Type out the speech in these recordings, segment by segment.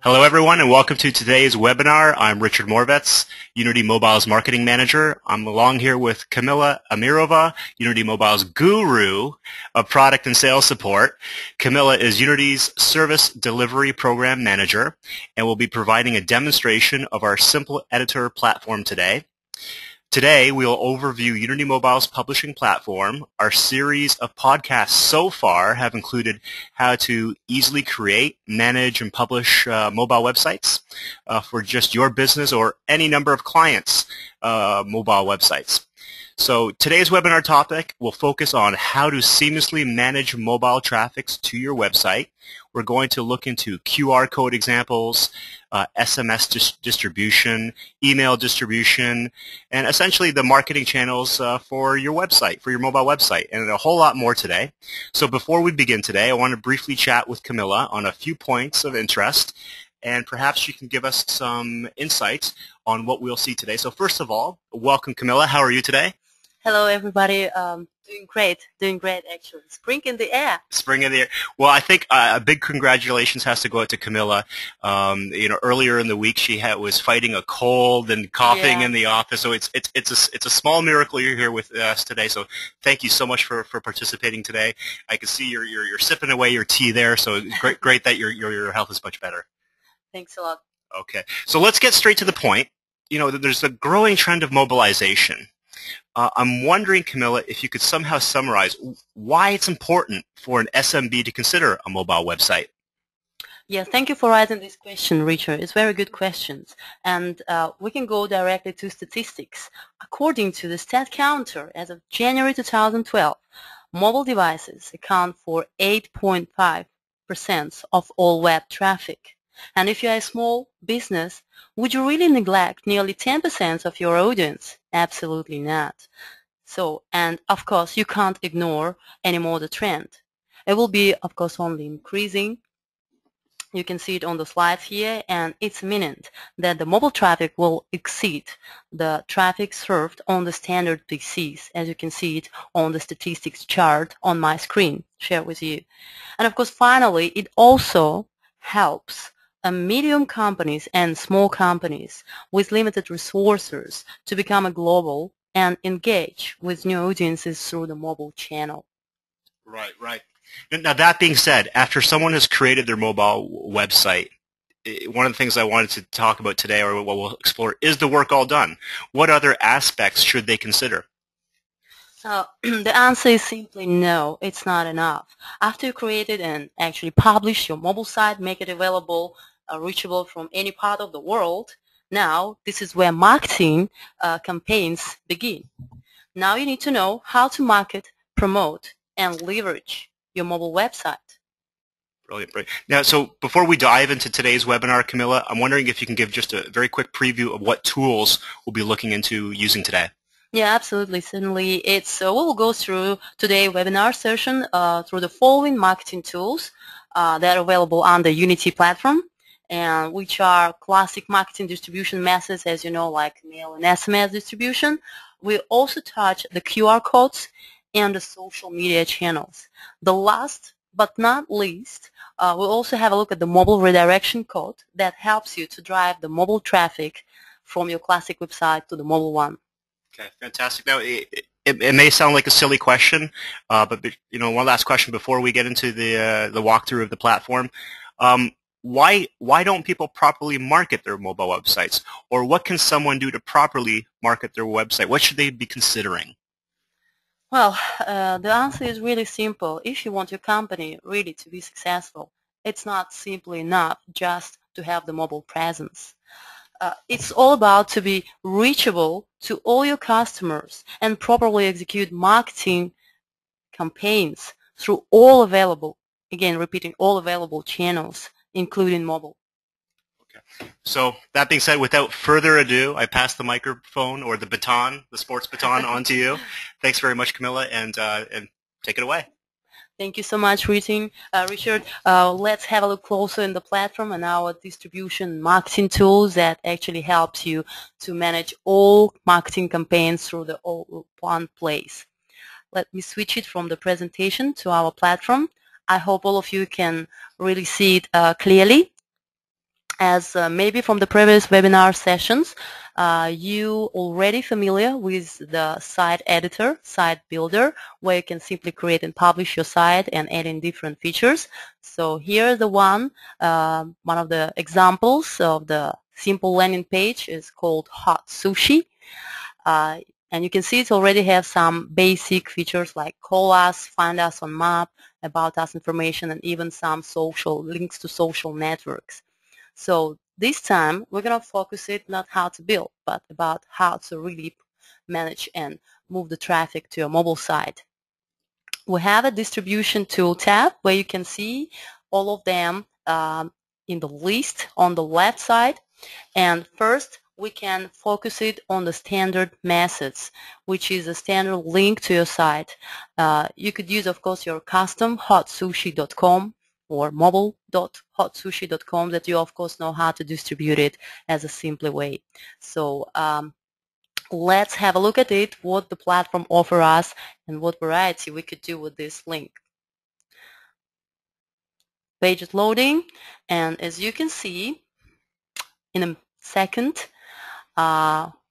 Hello everyone and welcome to today's webinar. I'm Richard Morvetz, Unity Mobile's Marketing Manager. I'm along here with Kamila Amirova, Unity Mobile's Guru of Product and Sales Support. Kamila is Unity's Service Delivery Program Manager and will be providing a demonstration of our Simple Editor platform today. Today, we'll overview Unity Mobile's publishing platform. Our series of podcasts so far have included how to easily create, manage, and publish mobile websites for just your business or any number of clients' mobile websites. So today's webinar topic will focus on how to seamlessly manage mobile traffic to your website. We're going to look into QR code examples, SMS distribution, email distribution, and essentially the marketing channels for your website, for your mobile website, and a whole lot more today. So before we begin today, I want to briefly chat with Kamila on a few points of interest, and perhaps she can give us some insights on what we'll see today. So first of all, welcome Kamila. How are you today? Hello, everybody. Doing great actually. Spring in the air. Spring in the air. Well, I think a big congratulations has to go out to Kamila. Earlier in the week she was fighting a cold and coughing in the office. So it's a small miracle you're here with us today. So thank you so much for participating today. I can see you're sipping away your tea there. So great that your health is much better. Thanks a lot. Okay, so let's get straight to the point. There's a growing trend of mobilization. I'm wondering, Kamila, if you could somehow summarize why it's important for an SMB to consider a mobile website. Yeah, thank you for raising this question, Richard. It's very good questions. And we can go directly to statistics. According to the StatCounter, as of January 2012, mobile devices account for 8.5% of all web traffic. And if you're a small business, would you really neglect nearly 10% of your audience? Absolutely not. So, and of course, you can't ignore anymore the trend. It will be, of course, only increasing. You can see it on the slides here, and it's imminent that the mobile traffic will exceed the traffic served on the standard PCs, as you can see it on the statistics chart on my screen, share with you. And of course, finally, it also helps medium companies and small companies with limited resources to become a global and engage with new audiences through the mobile channel. Right. Now that being said, after someone has created their mobile website, one of the things I wanted to talk about today, or what we'll explore, is the work all done. What other aspects should they consider? The answer is simply no, it's not enough. After you created and actually publish your mobile site, make it available, reachable from any part of the world, now this is where marketing campaigns begin. Now you need to know how to market, promote, and leverage your mobile website. Brilliant. Now, so before we dive into today's webinar, Kamila, I'm wondering if you can give just a very quick preview of what tools we'll be looking into using today. Yeah, absolutely. Certainly, we will go through today's webinar session through the following marketing tools that are available on the Unity platform, and which are classic marketing distribution methods, as you know, like mail and SMS distribution. We also touch the QR codes and the social media channels. The last but not least, we'll also have a look at the mobile redirection code that helps you to drive the mobile traffic from your classic website to the mobile one. Okay, fantastic. Now, it may sound like a silly question, but one last question before we get into the walkthrough of the platform. Why don't people properly market their mobile websites? Or what can someone do to properly market their website? What should they be considering? Well, the answer is really simple. If you want your company really to be successful, it's not simply enough just to have the mobile presence. It's all about to be reachable to all your customers and properly execute marketing campaigns through all available, again repeating, all available channels, including mobile. Okay. So that being said, without further ado, I pass the microphone or the baton, the sports baton, on to you. Thanks very much, Kamila, and take it away. Thank you so much, Richard. Let's have a look closer in the platform and our distribution marketing tools that actually helps you to manage all marketing campaigns through the all one place. Let me switch it from the presentation to our platform. I hope all of you can really see it clearly. As maybe from the previous webinar sessions, you already familiar with the site editor, site builder, where you can simply create and publish your site and add in different features. So here's the one of the examples of the simple landing page is called Hot Sushi. And you can see it already has some basic features like call us, find us on map, about us information, and even some social links to social networks. So this time we're going to focus it not how to build, but about how to really manage and move the traffic to your mobile site. We have a distribution tool tab where you can see all of them in the list on the left side. And first, we can focus it on the standard methods, which is a standard link to your site. You could use, of course, your custom hotsushi.com or mobile.hotsushi.com that you, of course, know how to distribute it as a simple way. So let's have a look at it, what the platform offers us and what variety we could do with this link. Page is loading, and as you can see, in a second,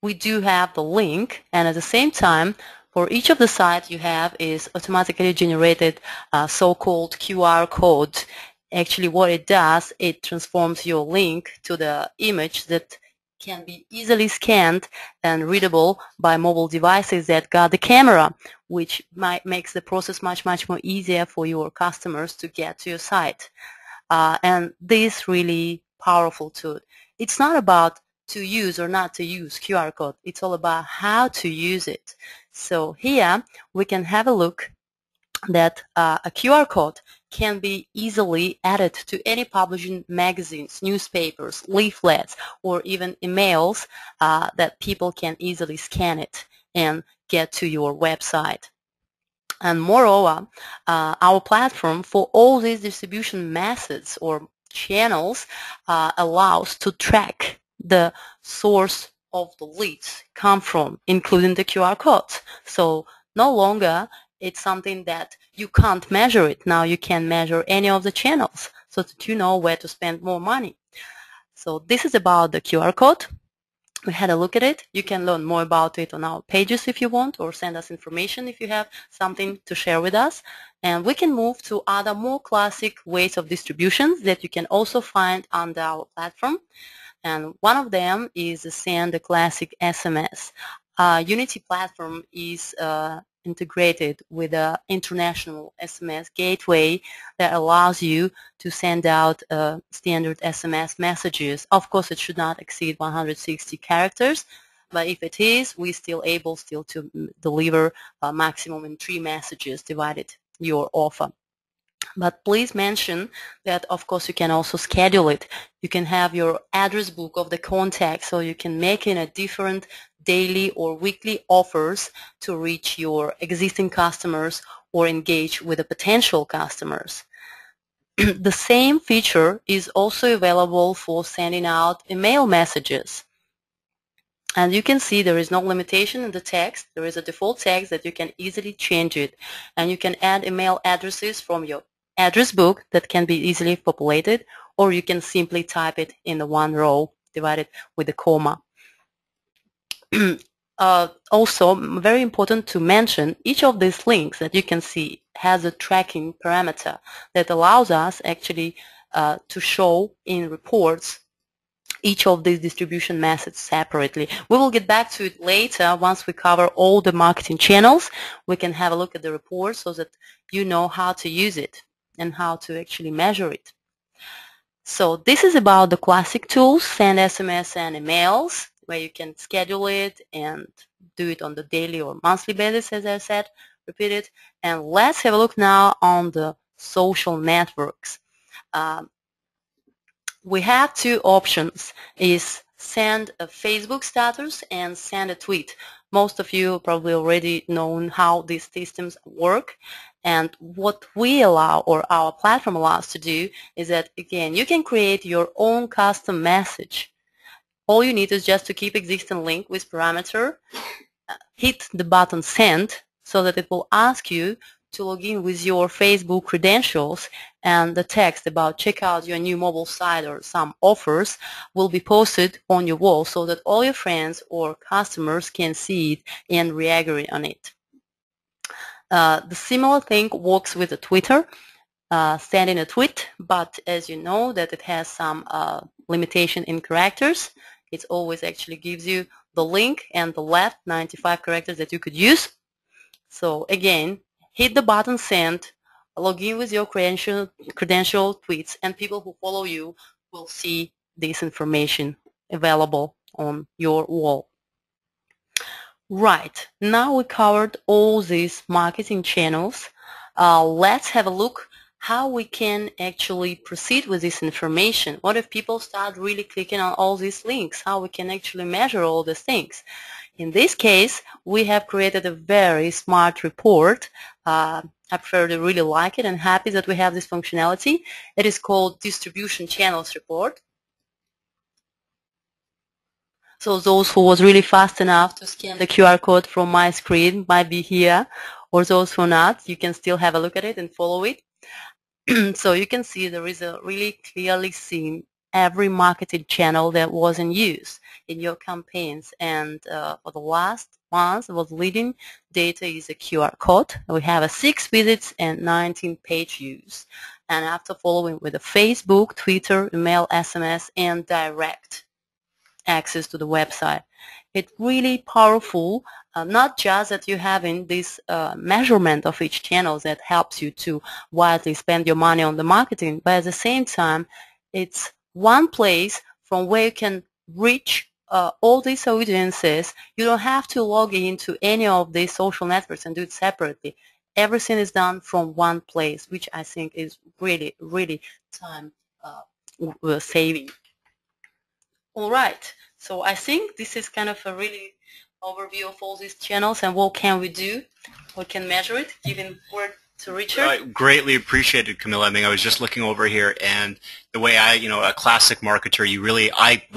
we do have the link, and at the same time, for each of the sites you have is automatically generated so-called QR code. Actually, what it does, it transforms your link to the image that can be easily scanned and readable by mobile devices that got the camera, which makes the process much more easier for your customers to get to your site. And this really powerful tool. It's not about to use or not to use QR code. It's all about how to use it. So here we can have a look that a QR code can be easily added to any publishing magazines, newspapers, leaflets, or even emails that people can easily scan it and get to your website. And moreover, our platform for all these distribution methods or channels allows to track the source of the leads come from, including the QR codes. So no longer it's something that you can't measure it. Now you can measure any of the channels so that you know where to spend more money. So this is about the QR code. We had a look at it. You can learn more about it on our pages if you want, or send us information if you have something to share with us. And we can move to other more classic ways of distributions that you can also find under our platform. And one of them is send a classic SMS. Unity platform is integrated with an international SMS gateway that allows you to send out standard SMS messages. Of course, it should not exceed 160 characters, but if it is, we're still able to deliver a maximum in 3 messages divided your offer. But please mention that, of course, you can also schedule it. You can have your address book of the contact, so you can make in a different daily or weekly offers to reach your existing customers or engage with the potential customers. The same feature is also available for sending out email messages. And you can see there is no limitation in the text. There is a default text that you can easily change it. And you can add email addresses from your address book that can be easily populated, or you can simply type it in the one row divided with a comma. Also, very important to mention, each of these links that you can see has a tracking parameter that allows us actually to show in reports each of these distribution methods separately. We will get back to it later once we cover all the marketing channels. We can have a look at the report so that you know how to use it and how to actually measure it. So this is about the classic tools, send SMS and emails, where you can schedule it and do it on the daily or monthly basis, as I said, repeat it. And let's have a look now on the social networks. We have 2 options, is send a Facebook status and send a tweet. Most of you probably already know how these systems work. And what we allow, or our platform allows to do, is that, again, you can create your own custom message. All you need is just to keep existing link with parameter, hit the button send, so that it will ask you to log in with your Facebook credentials, and the text about check out your new mobile site or some offers will be posted on your wall so that all your friends or customers can see it and react on it. The similar thing works with the Twitter. Sending a tweet, but as you know that it has some limitation in characters. It always actually gives you the link and the left 95 characters that you could use. So again, hit the button send, log in with your credential tweets, and people who follow you will see this information available on your wall. Right, now we covered all these marketing channels. Let's have a look how we can actually proceed with this information. What if people start really clicking on all these links? How we can actually measure all these things? In this case, we have created a very smart report. I prefer to really like it and happy that we have this functionality. It is called Distribution Channels Report. So those who was really fast enough to scan the QR code from my screen might be here, or those who not, you can still have a look at it and follow it. So you can see there is a really clearly seen every marketing channel that was in use in your campaigns, and for the last month was leading data is a QR code. We have a 6 visits and 19 page views, and after following with a Facebook, Twitter, email, SMS, and direct access to the website. It's really powerful, not just that you're having this measurement of each channel that helps you to wisely spend your money on the marketing, but at the same time, it's one place from where you can reach all these audiences. You don't have to log into any of these social networks and do it separately. Everything is done from one place, which I think is really, really time saving. All right, so I think this is kind of a really overview of all these channels and what can we do, what can measure it, giving word to Richard. I greatly appreciated, Camilla. I mean, I was just looking over here, and the way a classic marketer,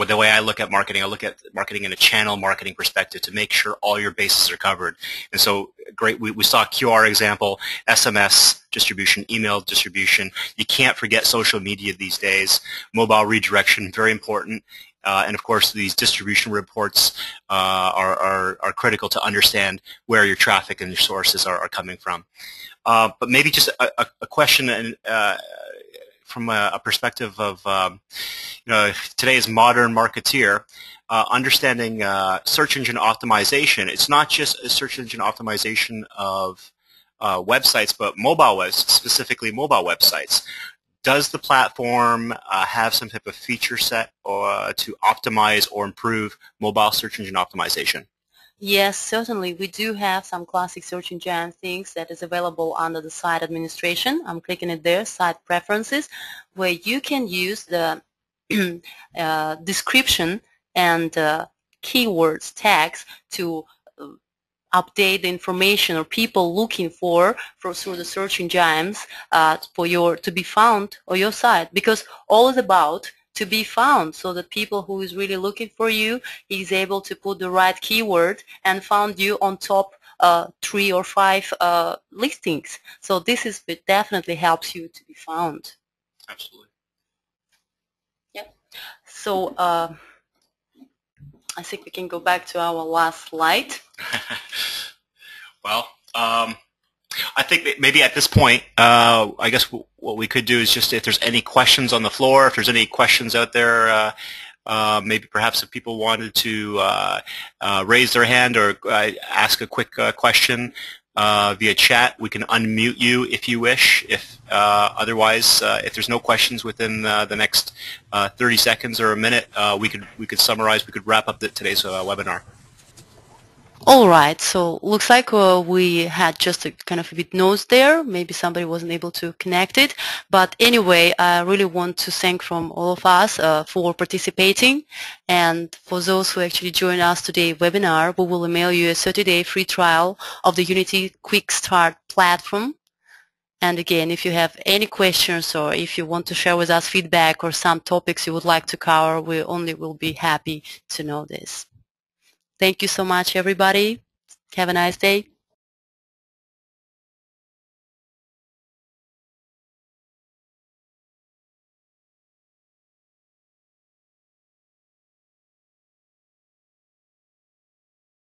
the way I look at marketing, I look at marketing in a channel marketing perspective to make sure all your bases are covered. And so, great, we saw a QR example, SMS distribution, email distribution. You can't forget social media these days. Mobile redirection, very important. And of course, these distribution reports are critical to understand where your traffic and your sources are coming from. But maybe just a question from a perspective of today's modern marketeer, understanding search engine optimization. It's not just a search engine optimization of websites, but specifically mobile websites. Does the platform have some type of feature set to optimize or improve mobile search engine optimization? Yes, certainly. We do have some classic search engine things that is available under the site administration. I'm clicking it there, site preferences, where you can use the description and keywords tags to update the information or people looking for through the search engines to be found on your site, because all is about to be found, so that people who is really looking for you is able to put the right keyword and found you on top 3 or 5 listings. So it definitely helps you to be found. Absolutely. Yep. So I think we can go back to our last slide. Well, I think that maybe at this point, I guess what we could do is just, if there's any questions on the floor, if there's any questions out there, maybe perhaps if people wanted to raise their hand or ask a quick question via chat, we can unmute you if you wish. If otherwise, if there's no questions within the next 30 seconds or a minute, we could summarize. We could wrap up today's webinar. All right, so looks like we had just a kind of a bit noise there. Maybe somebody wasn't able to connect it. But anyway, I really want to thank from all of us for participating. And for those who actually joined us today webinar, we will email you a 30-day free trial of the Unity Quick Start platform. And again, if you have any questions or if you want to share with us feedback or some topics you would like to cover, we only will be happy to know this. Thank you so much, everybody. Have a nice day.